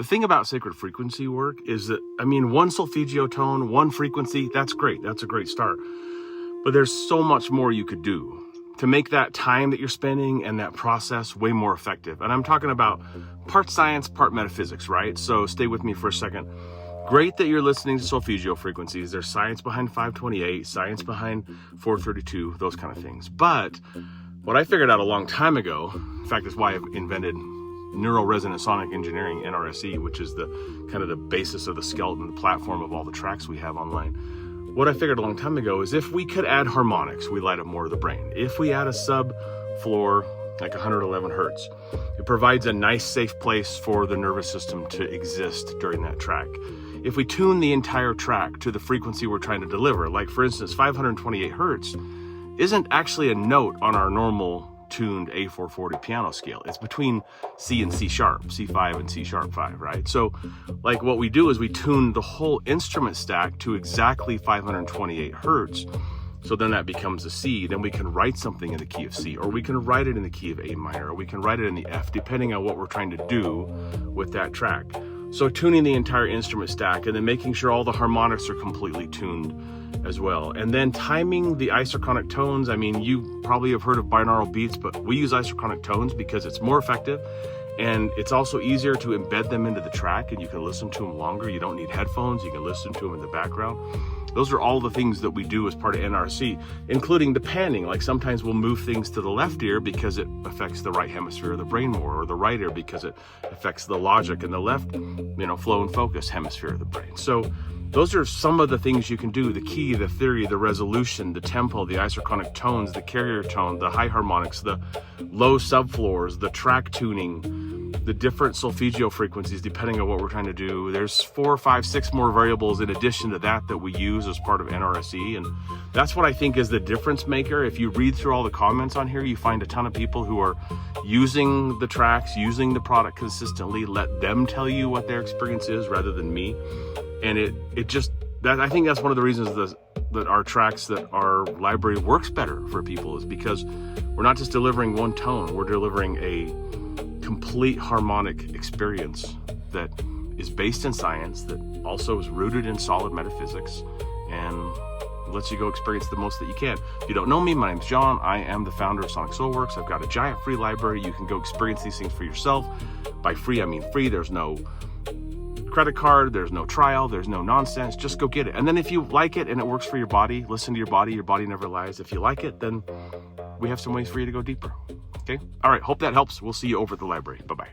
The thing about sacred frequency work is that, I mean, one solfeggio tone, one frequency, that's great. That's a great start. But there's so much more you could do to make that time that you're spending and that process way more effective. And I'm talking about part science, part metaphysics, right? So stay with me for a second. Great that you're listening to solfeggio frequencies. There's science behind 528, science behind 432, those kind of things. But what I figured out a long time ago, in fact, is why I've invented neural resonant sonic engineering, NRSE, which is the kind of the basis of the skeleton, the platform of all the tracks we have online. What I figured a long time ago is if we could add harmonics, we light up more of the brain. If we add a subfloor, like 111 hertz, it provides a nice safe place for the nervous system to exist during that track. If we tune the entire track to the frequency we're trying to deliver, like for instance, 528 hertz isn't actually a note on our normal tuned A440 piano scale. It's between C and C sharp, C5 and C sharp 5, right? So like what we do is we tune the whole instrument stack to exactly 528 hertz. So then that becomes a C. Then we can write something in the key of C, or we can write it in the key of A minor, or we can write it in the F, depending on what we're trying to do with that track. So tuning the entire instrument stack and then making sure all the harmonics are completely tuned as well. And then timing the isochronic tones. I mean, you probably have heard of binaural beats, but we use isochronic tones because it's more effective and it's also easier to embed them into the track, and you can listen to them longer. You don't need headphones. You can listen to them in the background. Those are all the things that we do as part of NRSE, including the panning. Like sometimes we'll move things to the left ear because it affects the right hemisphere of the brain more, or the right ear because it affects the logic, and the left, flow and focus hemisphere of the brain. So those are some of the things you can do: the key, the theory, the resolution, the tempo, the isochronic tones, the carrier tone, the high harmonics, the low subfloors, the track tuning, the different solfeggio frequencies depending on what we're trying to do. There's 4, 5, 6 more variables in addition to that we use as part of NRSE, and that's what I think is the difference maker. If you read through all the comments on here, you find a ton of people who are using the tracks, using the product consistently. Let them tell you what their experience is rather than me. And I think that's one of the reasons that our tracks, that our library works better for people, is because we're not just delivering one tone, we're delivering a complete harmonic experience that is based in science, that also is rooted in solid metaphysics, and lets you go experience the most that you can. If you don't know me, my name's John. I am the founder of Sonic Soulworks. I've got a giant free library. You can go experience these things for yourself. By free, I mean free. There's no credit card, there's no trial, there's no nonsense. Just go get it. And then if you like it and it works for your body, listen to your body never lies. If you like it, then we have some ways for you to go deeper. Okay? All right, hope that helps. We'll see you over at the library. Bye-bye.